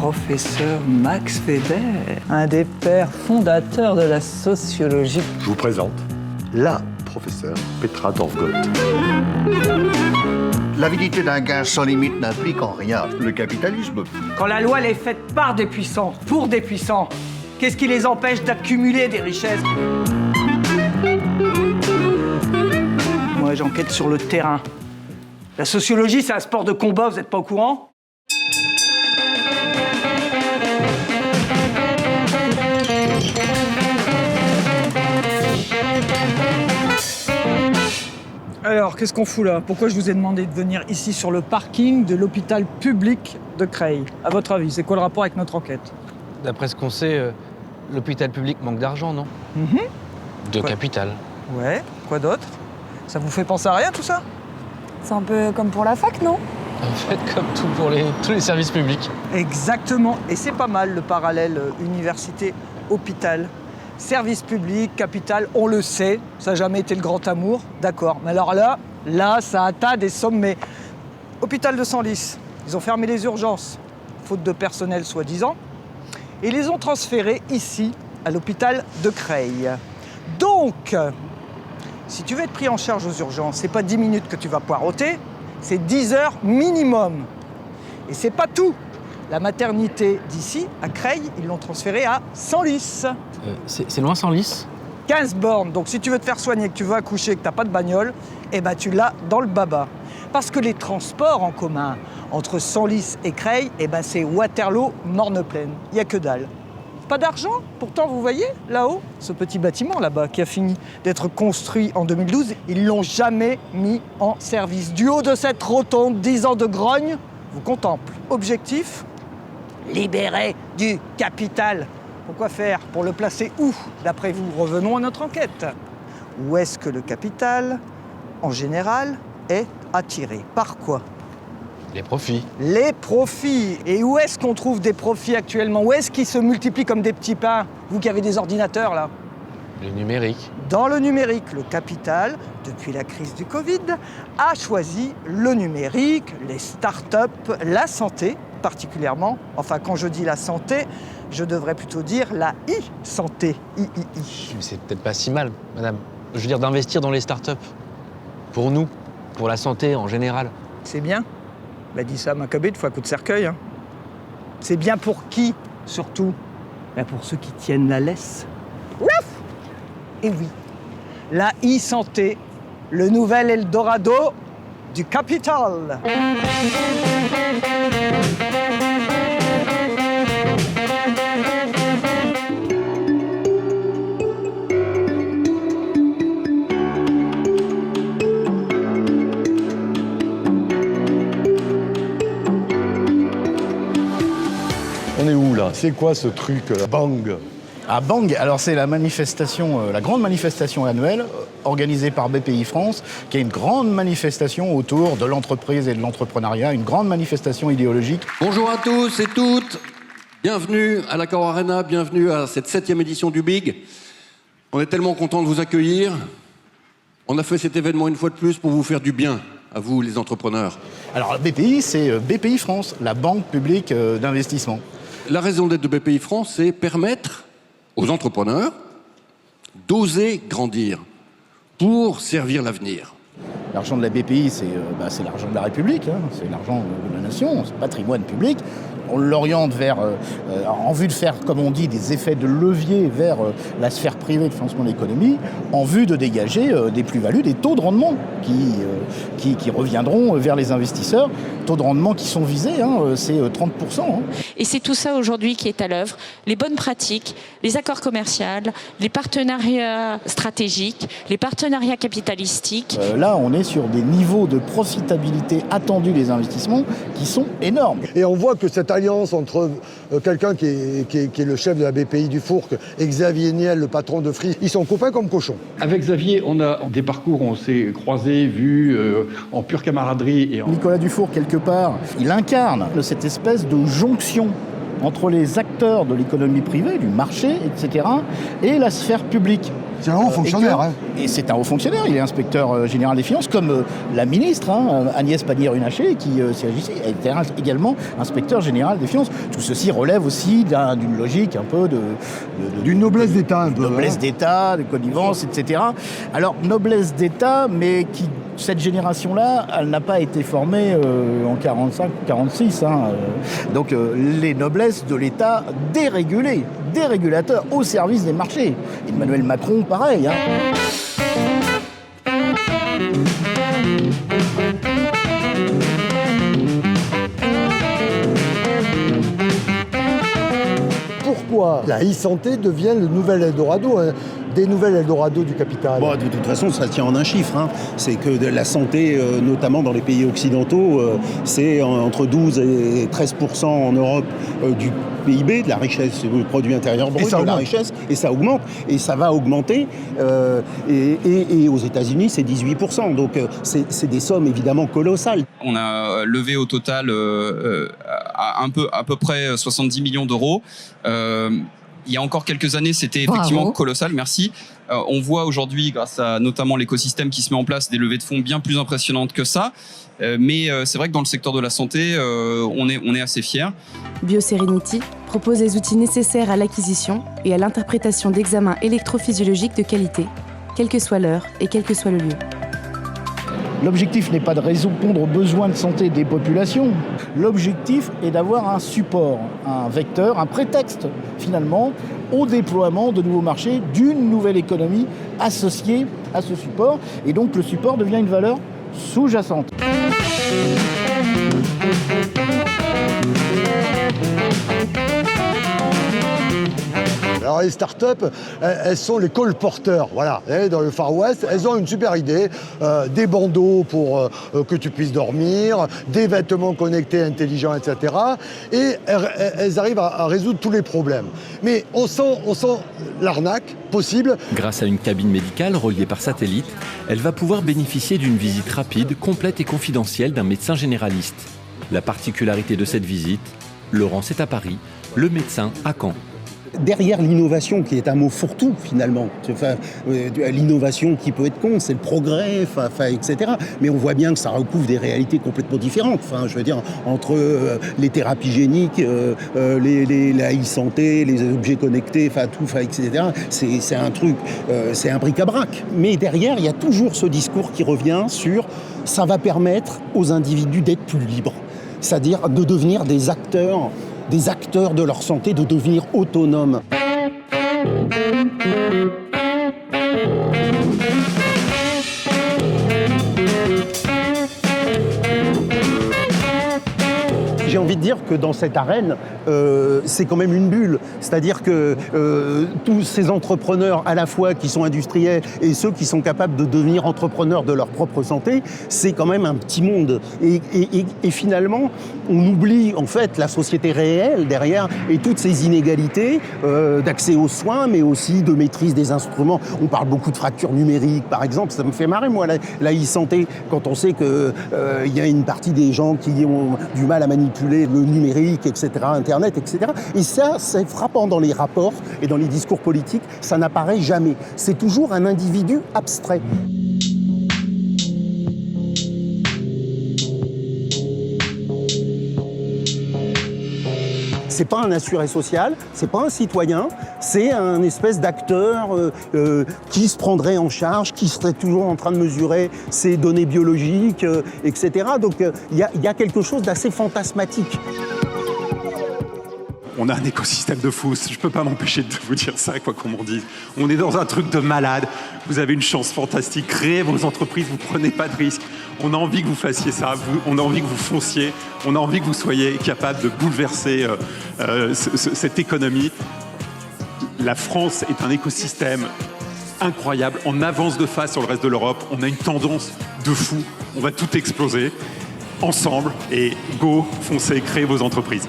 professeur Max Weber, un des pères fondateurs de la sociologie. Je vous présente la professeure Petra Dorfgold. L'avidité d'un gain sans limite n'implique en rien le capitalisme. Quand la loi elle est faite par des puissants, pour des puissants, qu'est-ce qui les empêche d'accumuler des richesses? Moi, j'enquête sur le terrain. La sociologie, c'est un sport de combat, vous n'êtes pas au courant? Alors, qu'est-ce qu'on fout là? Pourquoi je vous ai demandé de venir ici sur le parking de l'hôpital public de Creil? À votre avis, c'est quoi le rapport avec notre enquête? D'après ce qu'on sait, l'hôpital public manque d'argent, non? De Quoi? capital. Ouais, quoi d'autre? Ça vous fait penser à rien tout ça? C'est un peu comme pour la fac, non? En fait, comme tout pour tous les services publics. Exactement, et c'est pas mal le parallèle université-hôpital. Service public, capital, on le sait, ça n'a jamais été le grand amour, d'accord. Mais alors là, ça atteint des sommets. Hôpital de Senlis, ils ont fermé les urgences, faute de personnel soi-disant, et ils les ont transférés ici, à l'hôpital de Creil. Donc, si tu veux être pris en charge aux urgences, c'est pas 10 minutes que tu vas poireauter, c'est 10 heures minimum. Et c'est pas tout. La maternité d'ici, à Creil, ils l'ont transférée à Senlis. C'est loin Senlis? 15 bornes. Donc si tu veux te faire soigner, que tu veux accoucher, que tu n'as pas de bagnole, eh ben tu l'as dans le baba. Parce que les transports en commun entre Senlis et Creil, eh ben c'est Waterloo, Morne-Plaine. Il n'y a que dalle. Pas d'argent. Pourtant, vous voyez, là-haut, ce petit bâtiment là-bas qui a fini d'être construit en 2012, ils l'ont jamais mis en service. Du haut de cette rotonde, 10 ans de grogne, vous contemple. Objectif, libérer du capital. Pourquoi faire? Pour le placer où? D'après vous, revenons à notre enquête. Où est-ce que le capital, en général, est attiré? Par quoi? Les profits. Les profits. Et où est-ce qu'on trouve des profits actuellement? Où est-ce qu'ils se multiplient comme des petits pains? Vous qui avez des ordinateurs, là. Le numérique. Dans le numérique, le capital, depuis la crise du Covid, a choisi le numérique, les startups, la santé particulièrement. Enfin, quand je dis la santé, je devrais plutôt dire la e-santé. Mais c'est peut-être pas si mal, madame. Je veux dire d'investir dans les startups. Pour nous, pour la santé en général. C'est bien. Bah, dis ça à Maccabée, de fois coup de cercueil. Hein. C'est bien pour qui, surtout? Bah, pour ceux qui tiennent la laisse. Ouf! Et oui, la e-santé, le nouvel Eldorado du capital. On est où là? C'est quoi ce truc là? Bang? À Bang, alors c'est la manifestation, la grande manifestation annuelle organisée par BPI France, qui est une grande manifestation autour de l'entreprise et de l'entrepreneuriat, une grande manifestation idéologique. Bonjour à tous et toutes, bienvenue à l'Accor Arena, bienvenue à cette 7e édition du Big. On est tellement content de vous accueillir. On a fait cet événement une fois de plus pour vous faire du bien, à vous les entrepreneurs. Alors BPI, c'est BPI France, la banque publique d'investissement. La raison d'être de BPI France, c'est permettre aux entrepreneurs d'oser grandir pour servir l'avenir. L'argent de la BPI, c'est l'argent de la République, hein, c'est l'argent de la nation, c'est le patrimoine public. On l'oriente vers, en vue de faire, comme on dit, des effets de levier vers la sphère privée de financement de l'économie, en vue de dégager des plus-values, des taux de rendement qui reviendront vers les investisseurs. Taux de rendement qui sont visés, hein, c'est 30%. Hein. Et c'est tout ça aujourd'hui qui est à l'œuvre. Les bonnes pratiques, les accords commerciaux, les partenariats stratégiques, les partenariats capitalistiques. Là, on est sur des niveaux de profitabilité attendus des investissements qui sont énormes. Et on voit que cette alliance entre quelqu'un qui est le chef de la BPI du Fourc et Xavier Niel, le patron de Free, ils sont copains comme cochons. Avec Xavier, on a des parcours où on s'est croisés, vus, en pure camaraderie. Et Nicolas Dufour, quelque part, il incarne cette espèce de jonction entre les acteurs de l'économie privée, du marché, etc., et la sphère publique. C'est un haut fonctionnaire. Et c'est un haut fonctionnaire, il est inspecteur général des finances, comme la ministre Agnès Pannier-Runacher, qui s'agissait, était également inspecteur général des finances. Tout ceci relève aussi d'une logique un peu d'une noblesse d'État, un peu. Noblesse d'État, de connivence, etc. Alors, noblesse d'État, mais cette génération-là, elle n'a pas été formée en 45 ou 46. Donc, les noblesses de l'État dérégulées, dérégulateur au service des marchés. Emmanuel Macron, pareil. Pourquoi la e-santé devient le nouvel Eldorado, des nouvelles Eldorado du capital? De toute façon, ça tient en un chiffre. C'est que de la santé, notamment dans les pays occidentaux, c'est entre 12 et 13% en Europe du PIB, de la richesse, du produit intérieur brut, de la richesse, et ça augmente, et ça va augmenter. Et aux États-Unis, c'est 18%. Donc, c'est des sommes évidemment colossales. On a levé au total à peu près 70 millions d'euros. Il y a encore quelques années, c'était effectivement colossal, merci. On voit aujourd'hui, grâce à notamment l'écosystème qui se met en place, des levées de fonds bien plus impressionnantes que ça. Mais c'est vrai que dans le secteur de la santé, on est assez fiers. BioSerenity propose les outils nécessaires à l'acquisition et à l'interprétation d'examens électrophysiologiques de qualité, quelle que soit l'heure et quel que soit le lieu. L'objectif n'est pas de répondre aux besoins de santé des populations. L'objectif est d'avoir un support, un vecteur, un prétexte, finalement, au déploiement de nouveaux marchés, d'une nouvelle économie associée à ce support. Et donc, le support devient une valeur sous-jacente. Alors les startups, elles sont les colporteurs, voilà. Dans le Far West, elles ont une super idée, des bandeaux pour que tu puisses dormir, des vêtements connectés, intelligents, etc. Et elles arrivent à résoudre tous les problèmes. Mais on sent l'arnaque possible. Grâce à une cabine médicale reliée par satellite, elle va pouvoir bénéficier d'une visite rapide, complète et confidentielle d'un médecin généraliste. La particularité de cette visite, Laurence est à Paris, le médecin à Caen. Derrière l'innovation, qui est un mot fourre-tout finalement, l'innovation qui peut être con, c'est le progrès, etc. Mais on voit bien que ça recouvre des réalités complètement différentes. Je veux dire, entre les thérapies géniques, la e-santé, les objets connectés, etc. C'est un truc, c'est un bric-à-brac. Mais derrière, il y a toujours ce discours qui revient sur ça va permettre aux individus d'être plus libres, c'est-à-dire de devenir des acteurs de leur santé, de devenir autonomes. J'ai envie de dire que dans cette arène, c'est quand même une bulle. C'est-à-dire que tous ces entrepreneurs, à la fois qui sont industriels et ceux qui sont capables de devenir entrepreneurs de leur propre santé, c'est quand même un petit monde. Et finalement, on oublie en fait la société réelle derrière et toutes ces inégalités d'accès aux soins, mais aussi de maîtrise des instruments. On parle beaucoup de fractures numériques, par exemple. Ça me fait marrer, moi, la e-santé, quand on sait qu'il y a une partie des gens qui ont du mal à manipuler le numérique, etc., Internet, etc. Et ça, c'est frappant dans les rapports et dans les discours politiques, ça n'apparaît jamais. C'est toujours un individu abstrait. C'est pas un assuré social, c'est pas un citoyen, c'est un espèce d'acteur qui se prendrait en charge, qui serait toujours en train de mesurer ses données biologiques, etc. Donc il y a quelque chose d'assez fantasmatique. On a un écosystème de fous, je peux pas m'empêcher de vous dire ça, quoi qu'on m'en dise. On est dans un truc de malade, vous avez une chance fantastique, créez vos entreprises, vous prenez pas de risques. On a envie que vous fassiez ça, on a envie que vous fonciez, on a envie que vous soyez capable de bouleverser cette économie. La France est un écosystème incroyable, en avance de face sur le reste de l'Europe, on a une tendance de fou, on va tout exploser ensemble et go, foncez, créez vos entreprises.